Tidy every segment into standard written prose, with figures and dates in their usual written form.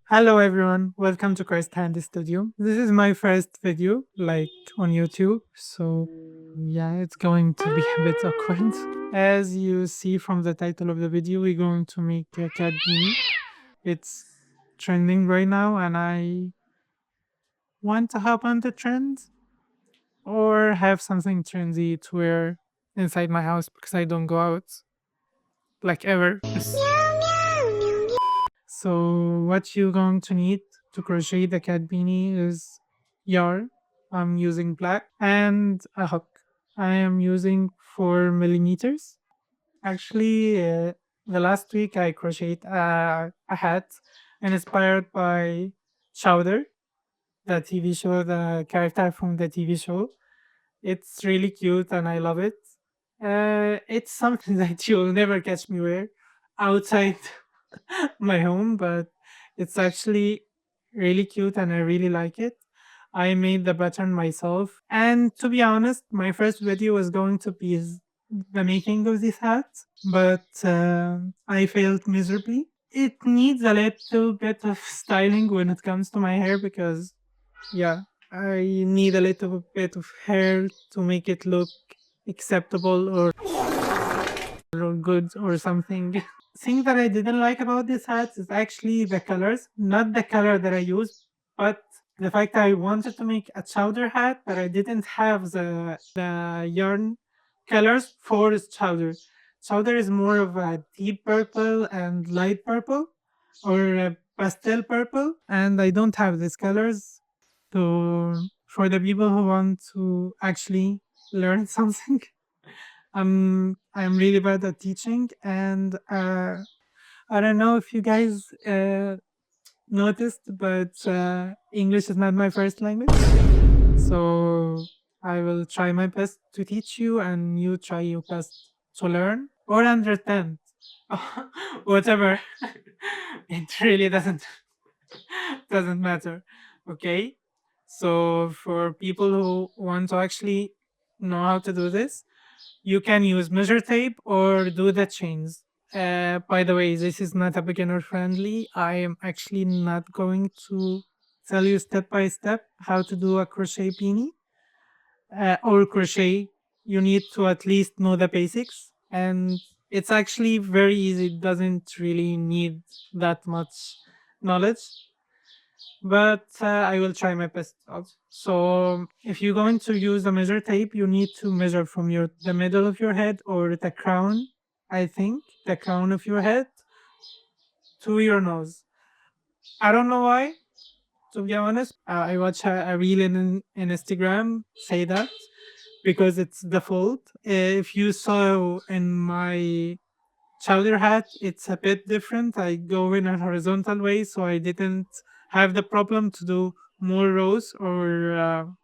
Hello everyone, welcome to Christ Handy Studio. This is my first video, like on YouTube, so yeah, it's going to be a bit awkward. As you see from the title of the video, we're going to make a cat beanie. It's trending right now, and I want to hop on the trend or have something trendy to wear inside my house because I don't go out like ever. So what you're going to need to crochet the cat beanie is yarn. I'm using black and a hook. I am using 4 millimeters. Actually, the last week I crocheted a hat inspired by Chowder, the TV show, the character from the TV show. It's really cute and I love it. It's something that you'll never catch me wear outside my home, but it's actually really cute and I really like it. I made the pattern myself. And to be honest, my first video was going to be the making of this hat, but I failed miserably. It needs a little bit of styling when it comes to my hair because, yeah, I need a little bit of hair to make it look acceptable or good or something. Thing that I didn't like about this hat is actually the colors, not the color that I use, but the fact that I wanted to make a chowder hat, but I didn't have the yarn colors for its chowder. Chowder is more of a deep purple and light purple or a pastel purple, and I don't have these colors. So for the people who want to actually learn something, I'm really bad at teaching, and I don't know if you guys noticed, but English is not my first language. So I will try my best to teach you, and you try your best to learn or understand. Whatever. It really doesn't matter. Okay. So for people who want to actually know how to do this, you can use measure tape or do the chains. By the way, this is not a beginner friendly. I am actually not going to tell you step by step how to do a crochet beanie or crochet. You need to at least know the basics, and it's actually very easy. It doesn't really need that much knowledge, but I will try my best also. So if you're going to use a measure tape, you need to measure from the middle of your head or the crown, I think, the crown of your head to your nose. I don't know why, to be honest. I watch a reel in Instagram say that because it's default. If you saw in my chowder hat, it's a bit different. I go in a horizontal way, so I didn't have the problem to do more rows or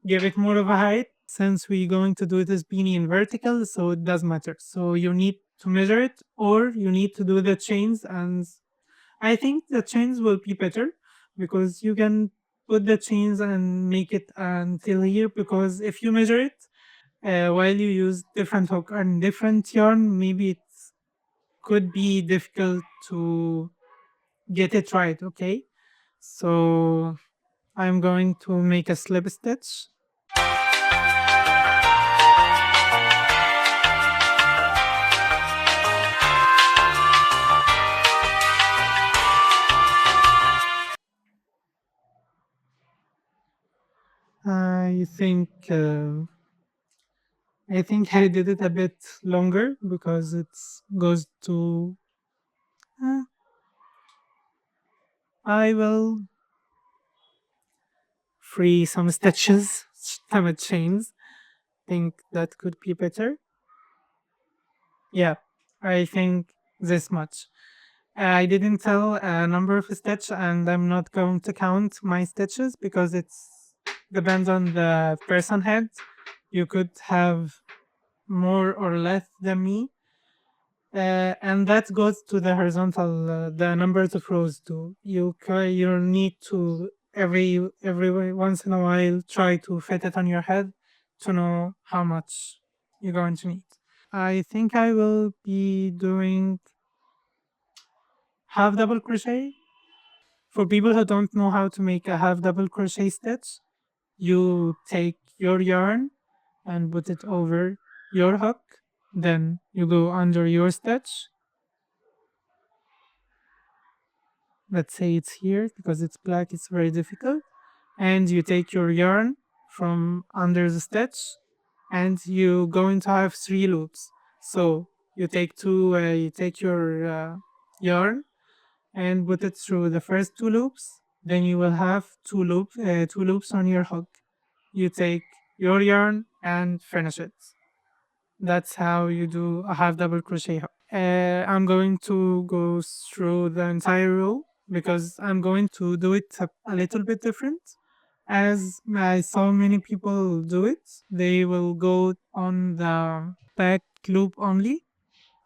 give it more of a height. Since we're going to do this beanie in vertical, so it does matter. So you need to measure it or you need to do the chains, and I think the chains will be better because you can put the chains and make it until here, because if you measure it while you use different hook and different yarn, maybe it could be difficult to get it right. Okay, so I'm going to make a slip stitch. I think I did it a bit longer because it goes to. Uh, I will free some stitches, some chains. Think that could be better. Yeah, I think this much. I didn't tell a number of stitch, and I'm not going to count my stitches because it's depends on the person head. You could have more or less than me, and that goes to the horizontal, the numbers of rows too. You need to every once in a while try to fit it on your head to know how much you're going to need. I think I will be doing half double crochet For people who don't know how to make a half double crochet stitch, you take your yarn and put it over your hook. Then you go under your stitch. Let's say it's here because it's black, it's very difficult. And you take your yarn from under the stitch and you going to have three loops. So you take your yarn and put it through the first two loops. Then you will have two loops on your hook. You take your yarn and finish it. That's how you do a half double crochet hook. I'm going to go through the entire row because I'm going to do it a little bit different. As I saw many people do it, they will go on the back loop only.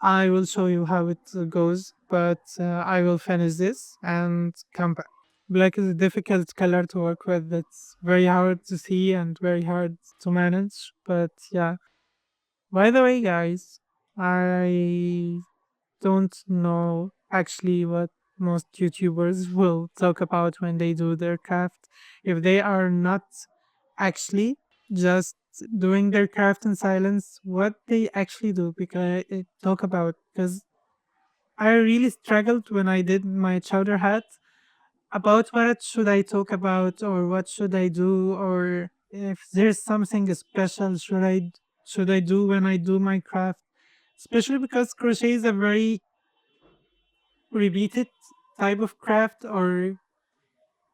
I will show you how it goes, but I will finish this and come back. Black is a difficult color to work with. It's very hard to see and very hard to manage. But yeah. By the way, guys, I don't know actually what most YouTubers will talk about when they do their craft. If they are not actually just doing their craft in silence, what they actually do because talk about because I really struggled when I did my chowder hat about what should I talk about or what should I do or if there's something special should I do when I do my craft, especially because crochet is a very repeated type of craft or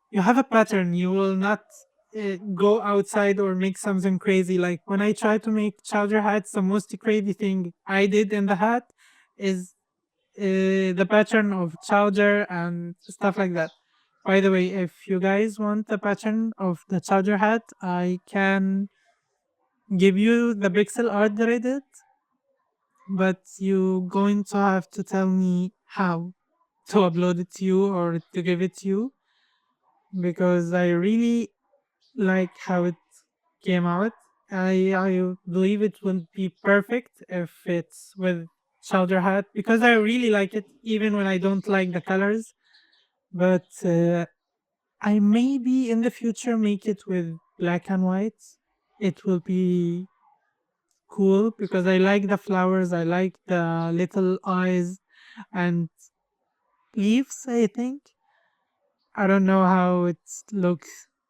you have a pattern. You will not go outside or make something crazy. Like when I try to make chowder hats, the most crazy thing I did in the hat is the pattern of chowder and stuff like that. By the way, if you guys want the pattern of the chowder hat, I can give you the pixel art that I did, but you going to have to tell me how to upload it to you or to give it to you because I really like how it came out. I believe it will be perfect if it's with shoulder hat because I really like it even when I don't like the colors. But I maybe in the future make it with black and white. It will be cool because I like the flowers, I like the little eyes and leaves, I think. I don't know how it looks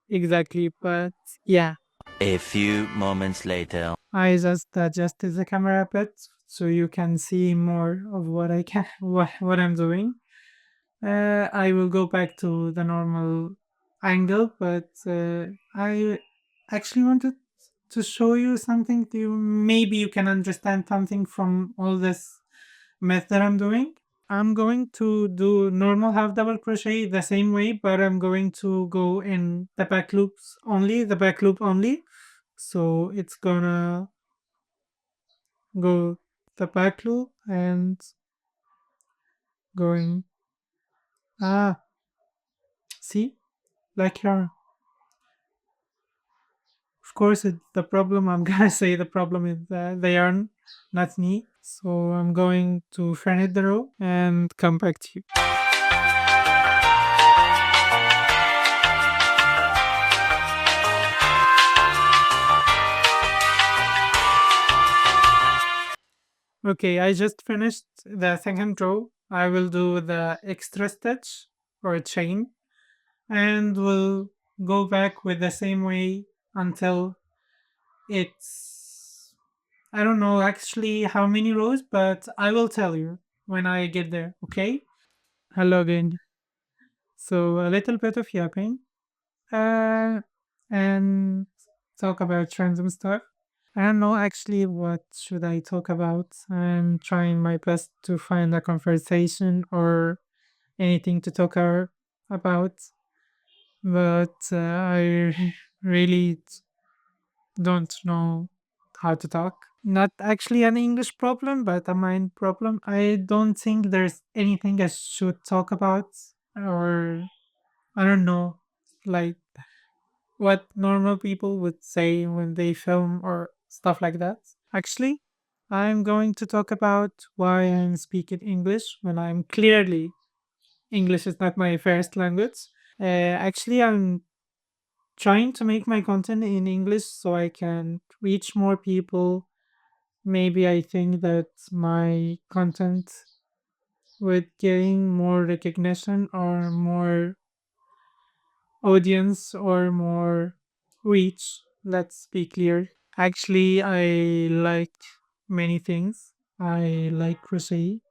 exactly, but yeah. A few moments later. I just adjusted the camera a bit so you can see more of what I can what I'm doing. I will go back to the normal angle, but I actually wanted to show you something to you. Maybe you can understand something from all this mess that I'm doing. I'm going to do normal half double crochet the same way, but I'm going to go in the back loop only. So it's gonna go the back loop and going, ah, see, like here. Of course, the problem, I'm gonna say the problem is that they are not me. So I'm going to finish the row and come back to you. Okay, I just finished the second row. I will do the extra stitch or chain and we'll go back with the same way until it's I don't know actually how many rows, but I will tell you when I get there, okay? Hello again. So a little bit of yapping, uh, and talk about random stuff. I don't know actually what should I talk about. I'm trying my best to find a conversation or anything to about, but I really don't know how to talk. Not actually an English problem, but a mind problem. I don't think there's anything I should talk about, or I don't know, like what normal people would say when they film or stuff like that. Actually, I'm going to talk about why I'm speaking English when I'm clearly English is not my first language. Actually, I'm trying to make my content in English so I can reach more people. Maybe I think that my content with getting more recognition or more audience or more reach. Let's be clear. Actually, I like many things. I like crochet,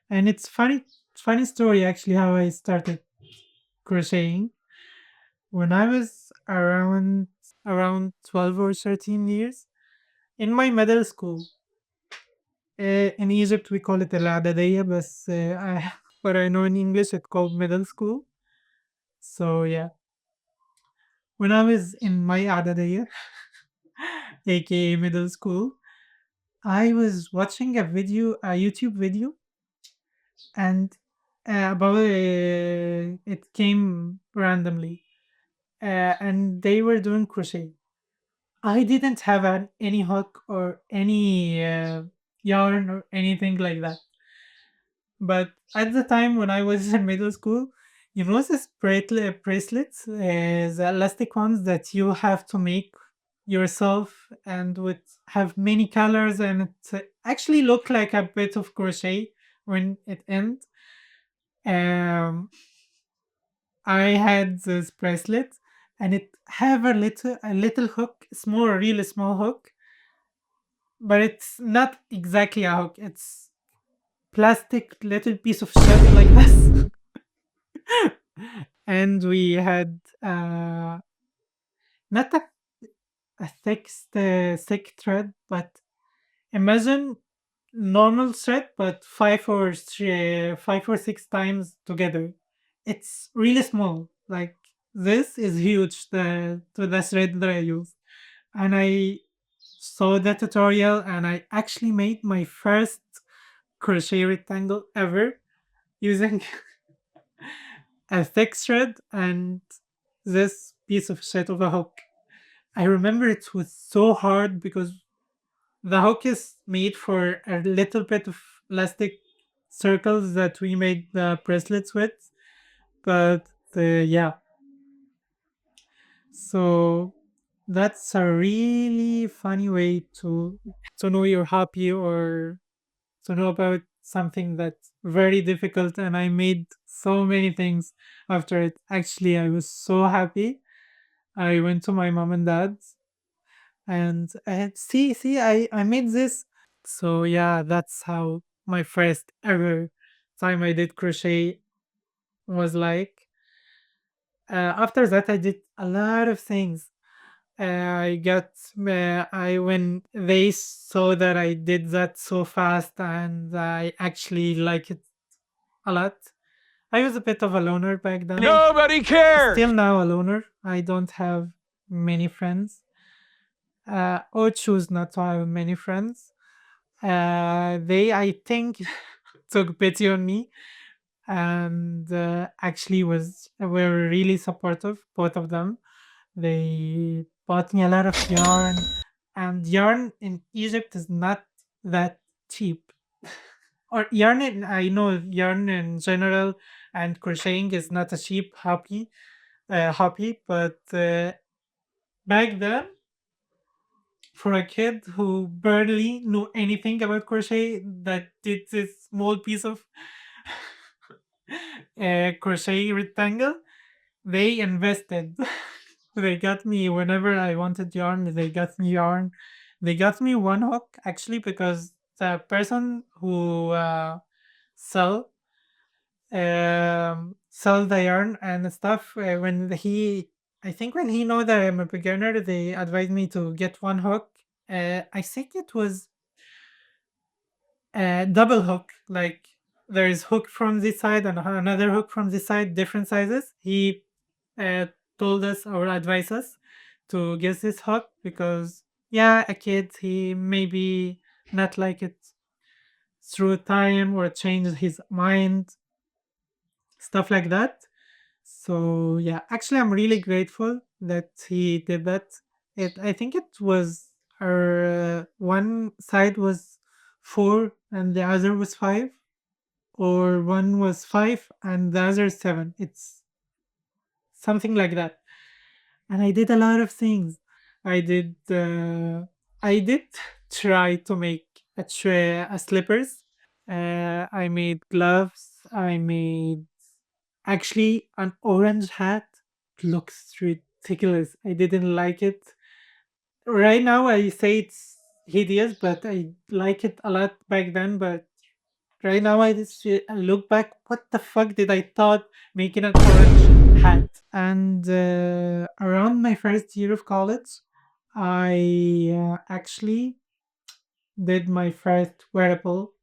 and it's funny story actually how I started crocheting when I was around 12 or 13 years in my middle school. In Egypt, we call it الإعدادية, but what I know in English, it's called middle school. So yeah, when I was in my إعدادية, aka middle school, I was watching a YouTube video, and about it came randomly, and they were doing crochet. I didn't have any hook or any yarn or anything like that. But at the time when I was in middle school, you know this bracelets, the elastic ones that you have to make yourself and would have many colors, and it actually look like a bit of crochet when it ends. Um, I had this bracelet, and it have a little hook, small, really small hook, but it's not exactly a hook. It's plastic little piece of shell like this. And we had not a thick thread, but imagine normal thread, but five or six times together. It's really small. Like this is huge. To the thread that I use, and I saw the tutorial, and I actually made my first crochet rectangle ever using a thick thread and this piece of shit of a hook. I remember it was so hard because the hook is made for a little bit of plastic circles that we made the bracelets with. But yeah, so that's a really funny way to know you're happy or to know about something that's very difficult. And I made so many things after it. Actually, I was so happy. I went to my mom and dad's and I had see I made this. So yeah, that's how my first ever time I did crochet was like. After that, I did a lot of things. I got I when they saw that I did that so fast and I actually like it a lot. I was a bit of a loner back then. Nobody cares. Still now a loner. I don't have many friends. Or choose not to have many friends. They, I think, took pity on me and actually were really supportive, both of them. They bought me a lot of yarn, and yarn in Egypt is not that cheap. Or I know yarn in general and crocheting is not a cheap hobby, but back then, for a kid who barely knew anything about crochet, that did this small piece of crochet rectangle, they invested. They got me whenever I wanted yarn. They got me yarn. They got me one hook actually because the person who sell sell the yarn and stuff when he I think when he know that I'm a beginner, they advised me to get one hook. I think it was double hook. Like there is hook from this side and another hook from this side, different sizes. He uh, told us or advised us to get this hook because yeah, a kid he maybe not like it through time or change his mind, stuff like that. So yeah, actually, I'm really grateful that he did that. I think it was one side was 4 and the other was 5, or one was 5 and the other 7. It's something like that. And I did a lot of things. I did I did try to make a slippers. I made gloves. I made actually an orange hat. Looks ridiculous. I didn't like it. Right now I say it's hideous, but I like it a lot back then. But right now I look back, what the fuck did I thought making an orange hat? And around my first year of college, I actually did my first wearable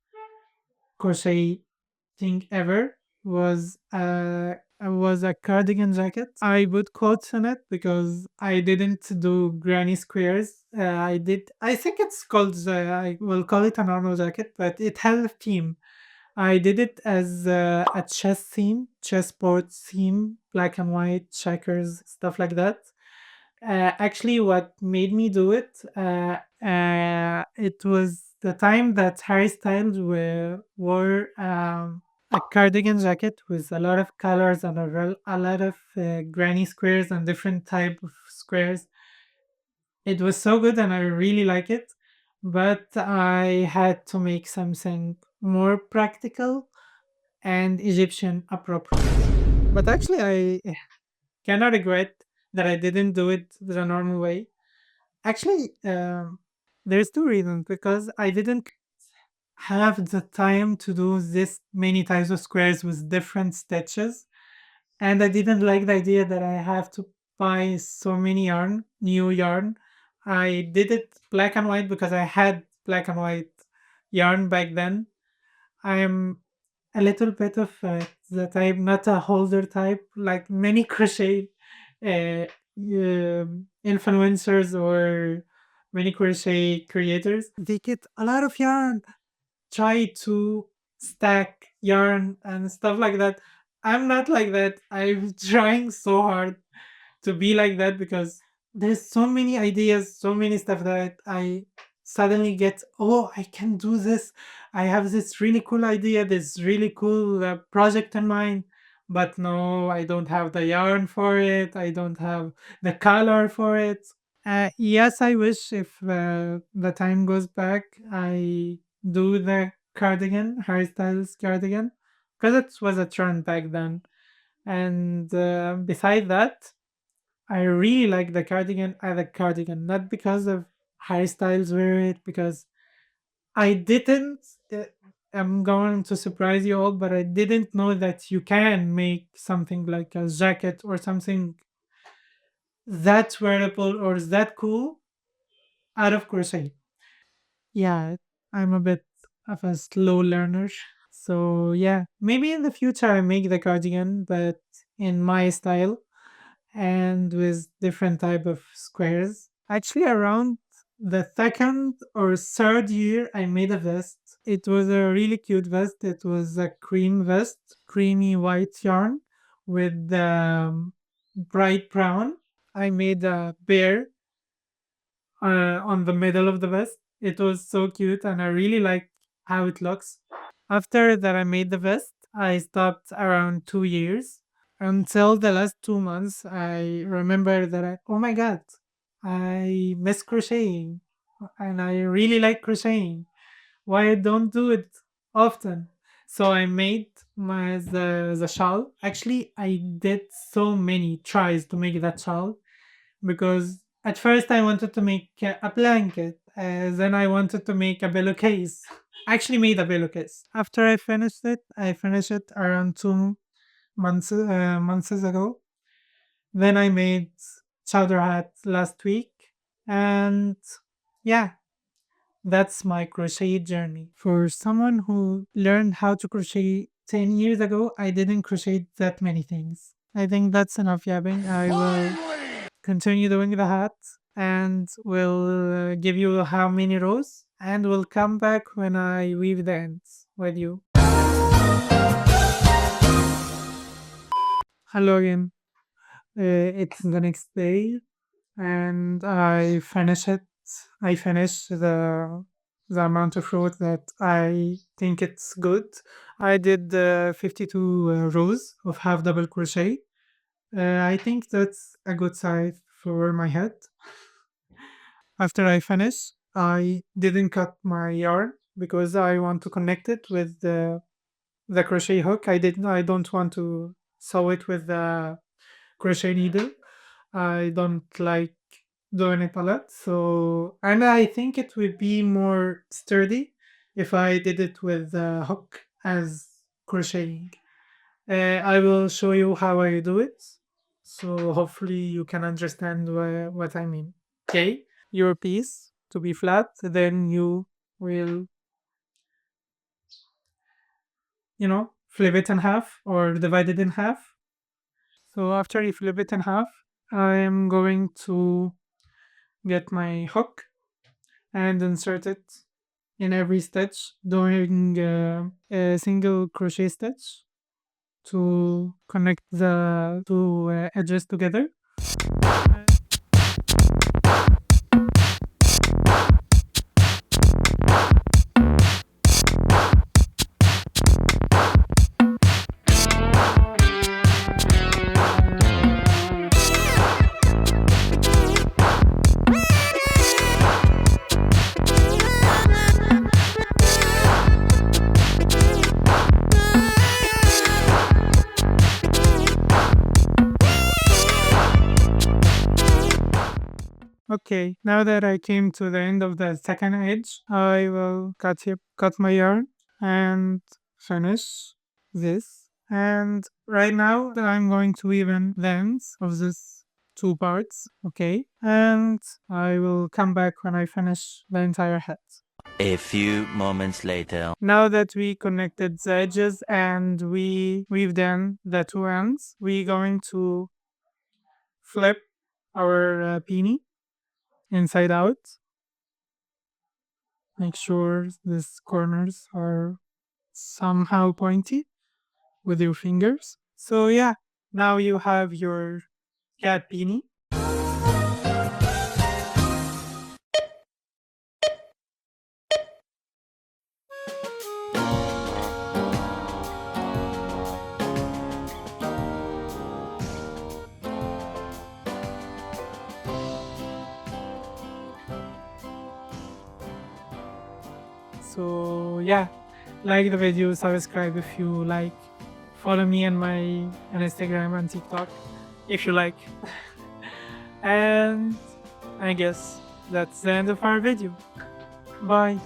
crochet thing ever. Was a cardigan jacket. I put quotes on it because I didn't do granny squares. I think it's called. I will call it a normal jacket, but it has a theme. I did it as a chess theme, chessboard theme, black and white, checkers, stuff like that. Actually, what made me do it, it was the time that Harry Styles wore a cardigan jacket with a lot of colors and a lot of granny squares and different type of squares. It was so good and I really like it, but I had to make something more practical and Egyptian appropriate. But actually, I cannot regret that I didn't do it the normal way. Actually, there's two reasons because I didn't have the time to do this many types of squares with different stitches, and I didn't like the idea that I have to buy so many new yarn. I did it black and white because I had black and white yarn back then. I'm a little bit of the type, not a holder type, like many crochet influencers or many crochet creators. They get a lot of yarn, try to stack yarn and stuff like that. I'm not like that. I'm trying so hard to be like that because there's so many ideas, so many stuff that I suddenly get, oh, I can do this. I have this really cool idea, this really cool project in mind. But no, I don't have the yarn for it. I don't have the color for it. Yes, I wish if the time goes back, I do the cardigan, Harry Styles cardigan, because it was a trend back then. And beside that, I really like the cardigan as a cardigan, not because of Harry Styles wear it, because I didn't. Uh, I'm going to surprise you all, but I didn't know that you can make something like a jacket or something that wearable or that cool out of crochet. Yeah, I'm a bit of a slow learner. So yeah, maybe in the future I make the cardigan, but in my style and with different type of squares. Actually, around the second or third year, I made a vest. It was a really cute vest. It was a cream vest, creamy white yarn with bright brown. I made a bear on the middle of the vest. It was so cute, and I really like how it looks. After that, I made the vest. I stopped around 2 years until the last 2 months. I remember that oh my god, I miss crocheting, and I really like crocheting. Why I don't do it often? So I made the shawl. Actually, I did so many tries to make that shawl because at first I wanted to make a blanket, then I wanted to make a pillowcase. I actually made a pillowcase. After I finished it around 2 months ago. Then I made chowder hat last week, and yeah, that's my crochet journey. For someone who learned how to crochet 10 years ago, I didn't crochet that many things. I think that's enough yapping. I will continue doing the hat and will give you how many rows and we'll come back when I weave the ends with you. Hello again. It's the next day and I finished the amount of rows that I think it's good. I did 52 rows of half double crochet I think that's a good size for my head. After I finish, I didn't cut my yarn because I want to connect it with the crochet hook. I don't want to sew it with the crochet needle. I don't like doing it a lot. So, and I think it would be more sturdy if I did it with the hook as crocheting. I will show you how I do it. So hopefully you can understand what I mean. Okay, your piece to be flat, then you will, flip it in half or divide it in half. So after you flip it in half, I am going to get my hook and insert it in every stitch, doing a single crochet stitch to connect the two edges together. Okay, now that I came to the end of the second edge, I will cut my yarn and finish this. And right now I'm going to even the ends of this two parts, okay? And I will come back when I finish the entire head. A few moments later. Now that we connected the edges and we've done the two ends, we're going to flip our beanie inside out. Make sure these corners are somehow pointy with your fingers. So yeah, now you have your cat beanie. So yeah, like the video, subscribe if you like, follow me on my on Instagram and TikTok if you like. And I guess that's the end of our video. Bye.